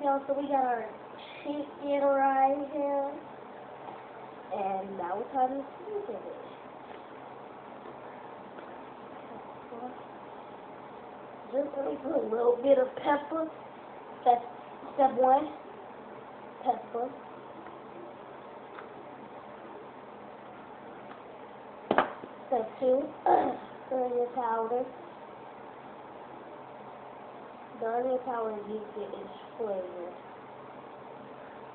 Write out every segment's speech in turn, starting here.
y'all, so we got our chicken right here. And now we're trying to season it. Just gonna put a little bit of pepper. That's step one. Pepper. Step two, onion powder. The onion powder gives it its flavor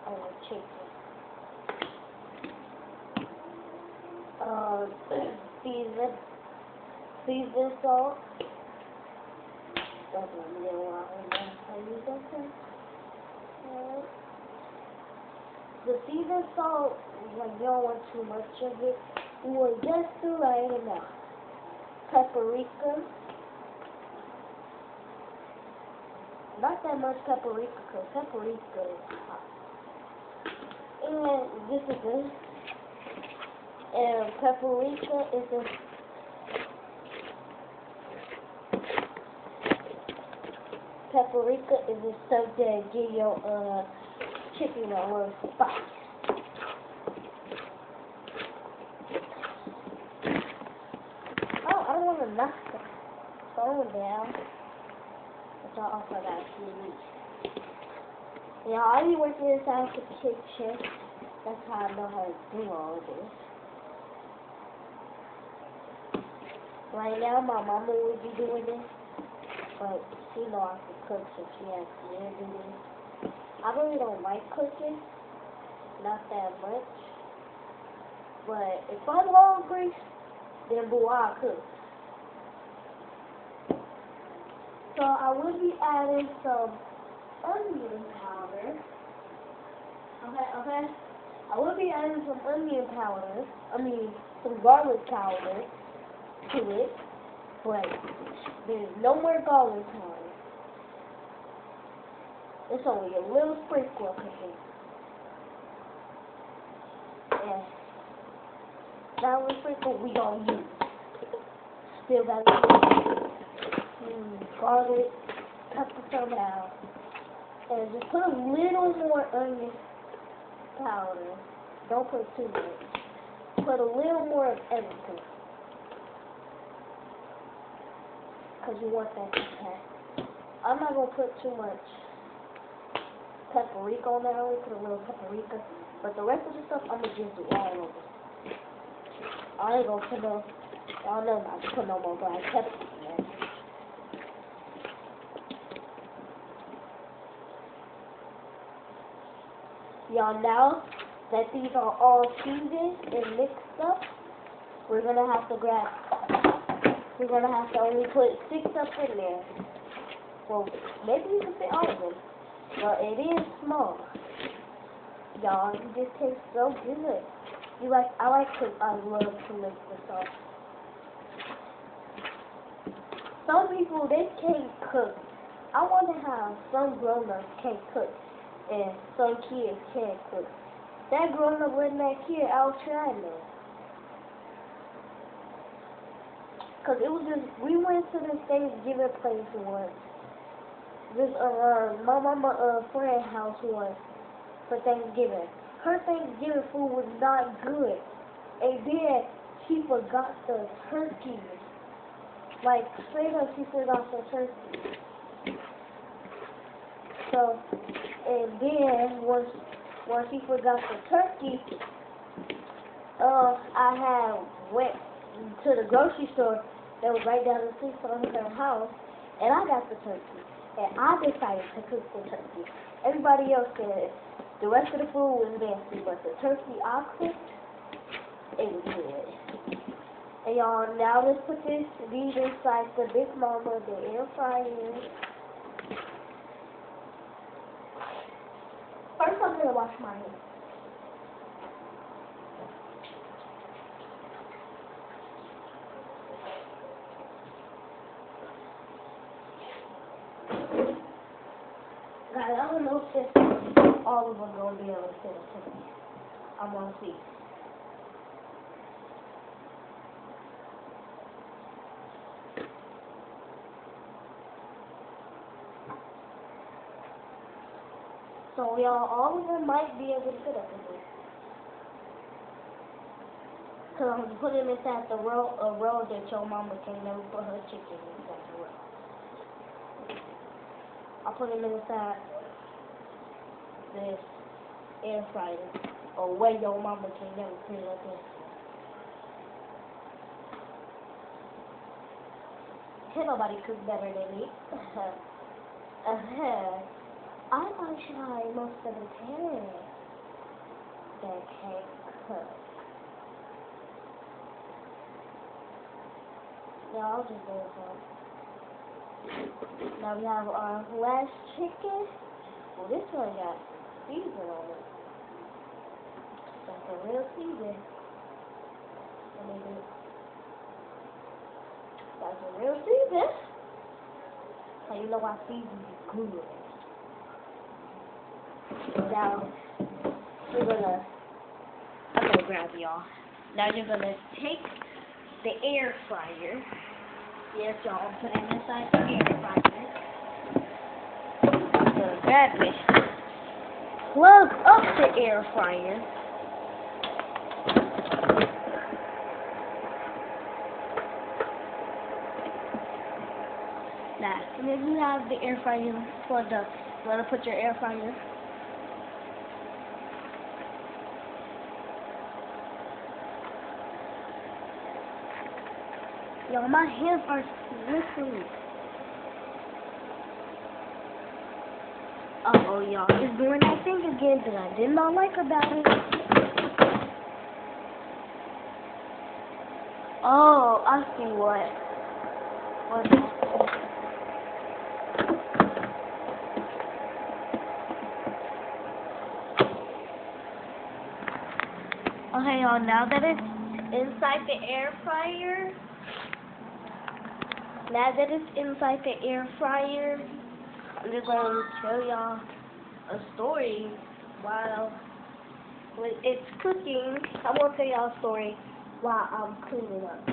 on the chicken. Season salt. That's what I'm doing I use that thing. The seasoned salt, like you don't want too much of it. You want just the right amount. Paprika. Not that much paprika, because paprika is hot. And this is it. And paprika is a stuff that give your chicken a little spice. Oh, I don't want to knock the phone down. But I also got a TV. Yeah, I be working inside the kitchen. That's how I know how to do all of this. Right now, my mama would be doing this, but she know I can cook, so she has me to do this. I really don't like cooking, not that much. But if I'm hungry, then boo, I'll cook. So I will be adding some onion powder. Okay. I will be adding some onion powder. Some garlic powder to it, but there's no more garlic powder. It's only a little sprinkle of it. And that little sprinkle we gonna use. Still gotta use garlic, pepper some out, and just put a little more onion powder. Don't put too much. Put a little more of everything. Because you want that to taste. I'm not going to put too much paprika on there. I only put a little paprika. But the rest of the stuff, I'm going to just do all over. I ain't going to put no, y'all know not to put no more black pepper in there. Y'all, now that these are all seasoned and mixed up, we're going to have to only put 6 up in there. Well, maybe you can fit all of them. But it is small. Y'all, it just tastes so good. I love to mix the sauce. Some people, they can't cook. I wonder how some grown-ups can't cook and some kids can't cook. That grown-up letting that kid out trying them. Cause it was just, we went to this Thanksgiving place once. My mama friend house once for Thanksgiving. Her Thanksgiving food was not good. And then she forgot the turkey. Like straight up she forgot the turkey. So and then once she forgot the turkey, I had went to the grocery store that was right down the street from her house, and I got the turkey. And I decided to cook the turkey. Everybody else said the rest of the food was nasty, but the turkey I cooked, it was good. And y'all, now let's put these inside the Big Mama, the air fryer. First, I'm gonna wash my hands. Guys, I don't know if all of them are going to be able to fit it. I'm going to see. So y'all, all of them might be able to fit up in there. Cause I'm putting them inside the row, a row that your mama can never put her chicken inside the row. I'll put them inside this air fryer, or where your mama can never put it up in. Can't nobody cook better than me. I might try most of the parents that can't cook. Yeah, I'll just go for it. Now we have our last chicken. Well, this one got season on it. That's a real season. That's a real season. So you know why season is good. Now, I'm gonna grab y'all. Now you're gonna take the air fryer. Yes, y'all, put it inside the air fryer. I'm gonna grab it. Plug up the air fryer. Now, and then you have the air fryer plugged up. You wanna put your air fryer. Y'all, my hands are slippery. Uh-oh, y'all. It's doing that thing again that I did not like about it. Oh, I see what. Okay, y'all, now that it's inside the air fryer, I'm just going to tell y'all a story while it's cooking. I'm going to tell y'all a story while I'm cleaning up.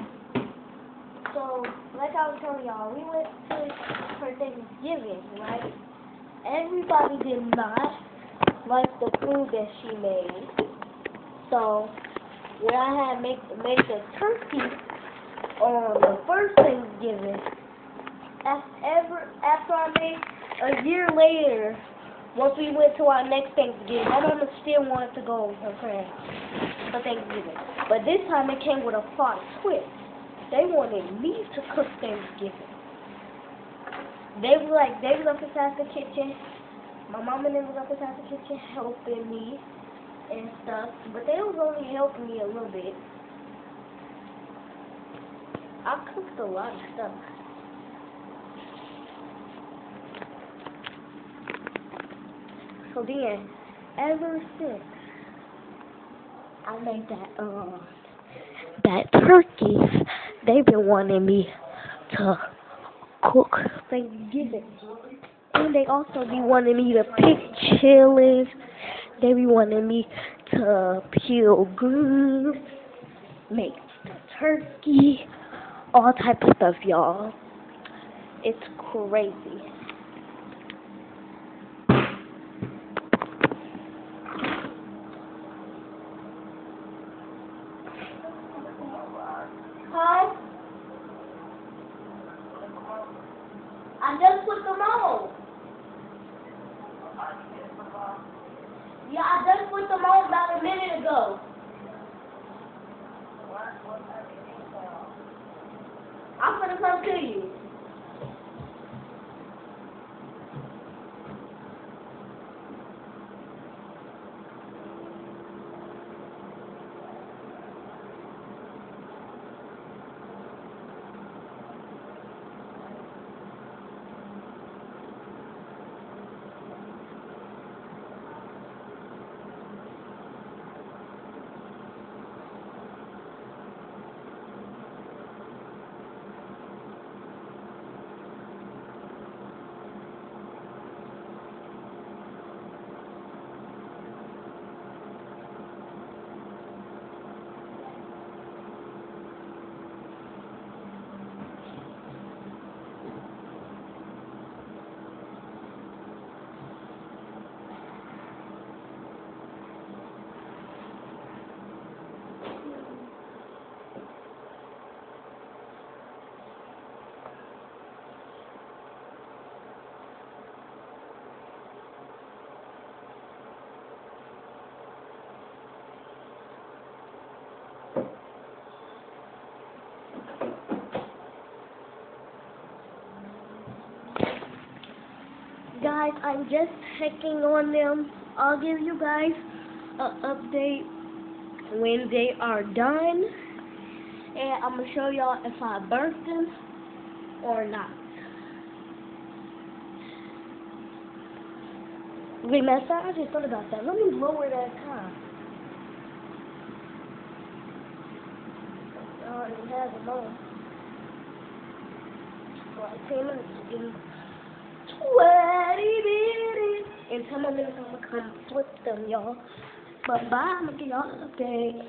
So, like I was telling y'all, we went to for Thanksgiving, right? Everybody did not like the food that she made. So, when I had made the turkey on the first Thanksgiving, after I made a year later, once we went to our next Thanksgiving, my mama still wanted to go with her friends for Thanksgiving. But this time it came with a plot twist. They wanted me to cook Thanksgiving. They was up inside the kitchen. My mom and them was up inside the kitchen helping me and stuff. But they was only helping me a little bit. I cooked a lot of stuff. So then, ever since I made that turkey, they've been wanting me to cook Thanksgiving. And they also be wanting me to pick chilies. They be wanting me to peel greens, make turkey, all type of stuff, y'all. It's crazy. Hi. I just put them on. Yeah, I just put them on about a minute ago. I'm gonna come to you. guys, I'm just checking on them. I'll give you guys an update when they are done. And I'm going to show y'all if I birthed them or not. Wait, matter of fact, I just thought about that. Let me lower that time. I already have them on. Like 10 minutes to give me 20 minutes. In 10 more minutes, I'm going to come flip them, y'all. But bye, I'm going to get y'all an update.